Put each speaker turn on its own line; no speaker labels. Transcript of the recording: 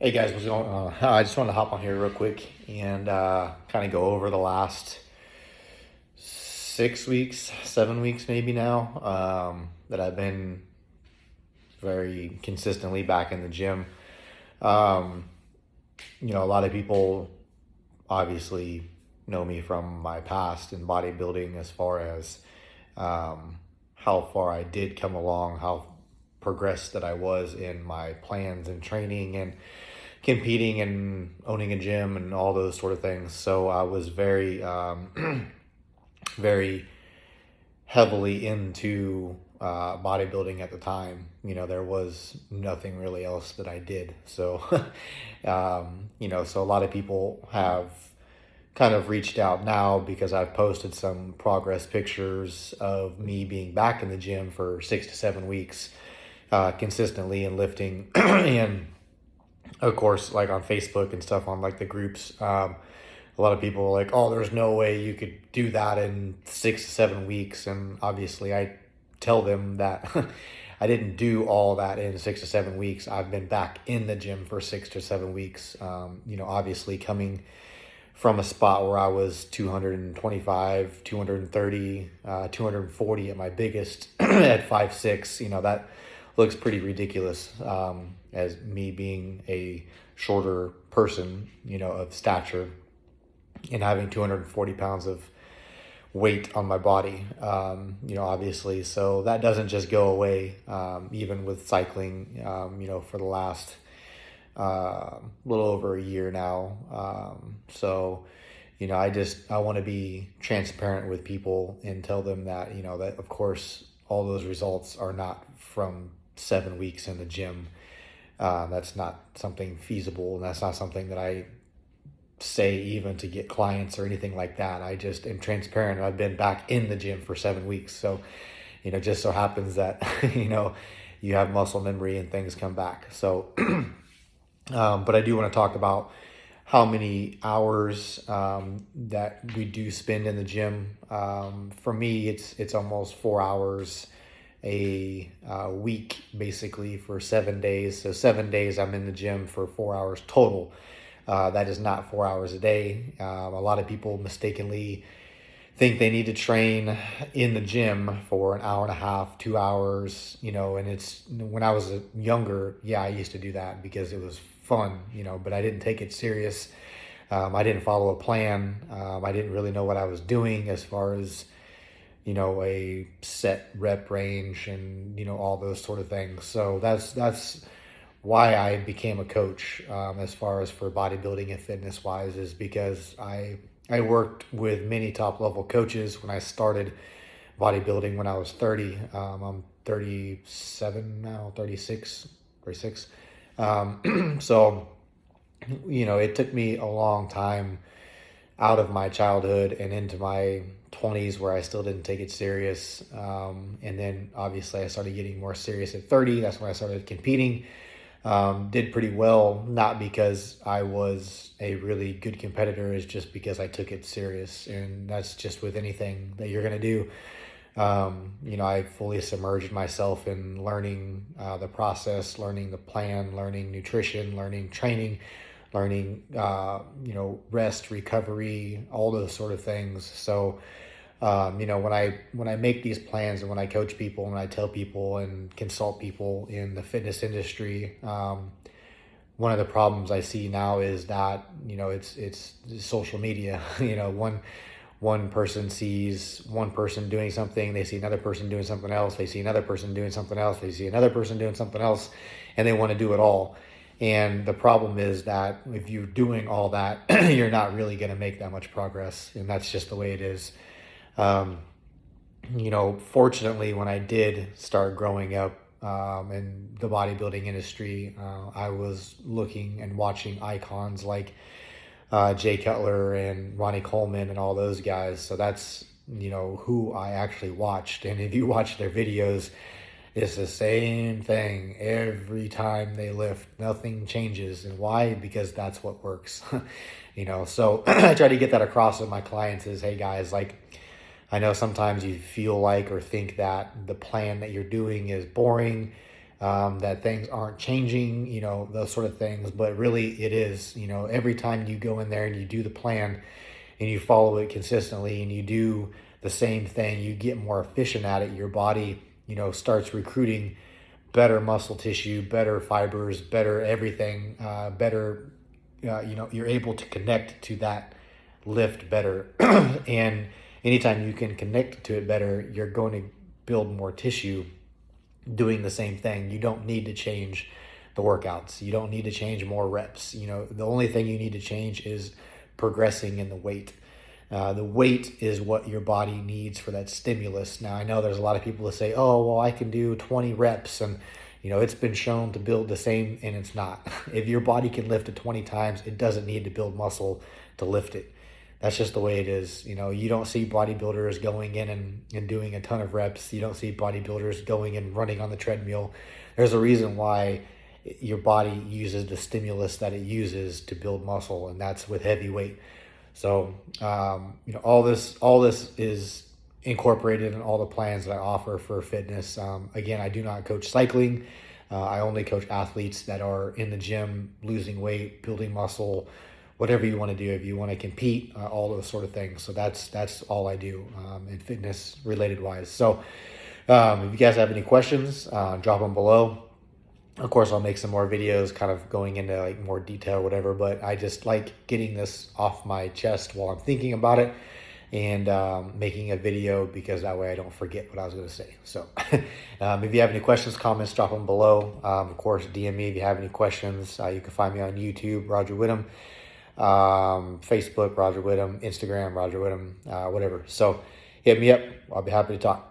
Hey guys, what's going on? I just wanted to hop on here real quick and kind of go over the last 6 weeks, 7 weeks maybe now, that I've been very consistently back in the gym. Um, a lot of people obviously know me from my past in bodybuilding as far as how far I did come along, how progressed that I was in my plans and training and competing and owning a gym and all those sort of things. So I was very, very heavily into bodybuilding at the time. There was nothing really else that I did. So, so a lot of people have kind of reached out now because I've posted some progress pictures of me being back in the gym for 6 to 7 weeks consistently and lifting. And of course, like on Facebook and stuff, on like the groups, a lot of people are like, oh, there's no way you could do that in 6 to 7 weeks. And obviously I tell them that I didn't do all that in 6 to 7 weeks. I've been back in the gym for 6 to 7 weeks. Obviously coming from a spot where I was 225, 230, 240 at my biggest at 5'6", that looks pretty ridiculous, as me being a shorter person, of stature and having 240 pounds of weight on my body, obviously. So that doesn't just go away, even with cycling, for the last little over a year now. I want to be transparent with people and tell them that, that of course all those results are not from 7 weeks in the gym. That's not something feasible, and that's not something that I say even to get clients or anything like that. I just am transparent. I've been back in the gym for 7 weeks. So, just so happens that, you have muscle memory and things come back. So, but I do want to talk about how many hours that we do spend in the gym. For me, it's almost 4 hours a week, basically, for 7 days. So 7 days I'm in the gym for 4 hours total. That is not 4 hours a day. A lot of people mistakenly think they need to train in the gym for an hour and a half, 2 hours, and it's when I was younger, yeah, I used to do that because it was fun, but I didn't take it serious. I didn't follow a plan. I didn't really know what I was doing as far as, a set rep range and, all those sort of things. So that's why I became a coach, as far as for bodybuilding and fitness wise, is because I worked with many top level coaches when I started bodybuilding when I was 30. I'm 37 now, 36. So, it took me a long time out of my childhood and into my 20s where I still didn't take it serious. And then obviously I started getting more serious at 30. That's when I started competing. Did pretty well, not because I was a really good competitor, it's just because I took it serious. And that's just with anything that you're going to do. I fully submerged myself in learning the process, learning the plan, learning nutrition, learning training, learning, rest, recovery, all those sort of things. So, when I make these plans and when I coach people and I tell people and consult people in the fitness industry, one of the problems I see now is that, it's social media. One person sees one person doing something, they see another person doing something else, they see another person doing something else, they see another person doing something else, and they want to do it all. And the problem is that if you're doing all that, you're not really going to make that much progress. And that's just the way it is. Fortunately, when I did start growing up in the bodybuilding industry, I was looking and watching icons like Jay Cutler and Ronnie Coleman and all those guys. So that's, who I actually watched. And if you watch their videos, it's the same thing every time they lift. Nothing changes. And why? Because that's what works. So I try to get that across with my clients is, hey guys, like, I know sometimes you feel like or think that the plan that you're doing is boring. that things aren't changing, those sort of things. But really it is, every time you go in there and you do the plan and you follow it consistently and you do the same thing, you get more efficient at it. Your body, starts recruiting better muscle tissue, better fibers, better everything, better, you're able to connect to that lift better. And anytime you can connect to it better, you're going to build more tissue doing the same thing. You don't need to change the workouts. You don't need to change more reps. The only thing you need to change is progressing in the weight. The weight is what your body needs for that stimulus. Now, I know there's a lot of people that say, oh, well, I can do 20 reps and, it's been shown to build the same, and it's not. If your body can lift it 20 times, it doesn't need to build muscle to lift it. That's just the way it is. You don't see bodybuilders going in and doing a ton of reps. You don't see bodybuilders going and running on the treadmill. There's a reason why your body uses the stimulus that it uses to build muscle, and that's with heavy weight. So, all this is incorporated in all the plans that I offer for fitness. Again, I do not coach cycling. I only coach athletes that are in the gym, losing weight, building muscle, whatever you want to do. If you want to compete, all those sort of things. So that's all I do in fitness related wise. So if you guys have any questions, drop them below. Of course, I'll make some more videos kind of going into like more detail or whatever, but I just like getting this off my chest while I'm thinking about it and making a video, because that way I don't forget what I was going to say. So if you have any questions, comments, drop them below. Of course, DM me if you have any questions. You can find me on YouTube, Roger Whittam, Facebook, Roger Whittam, Instagram, Roger Whittam, whatever. So hit me up. I'll be happy to talk.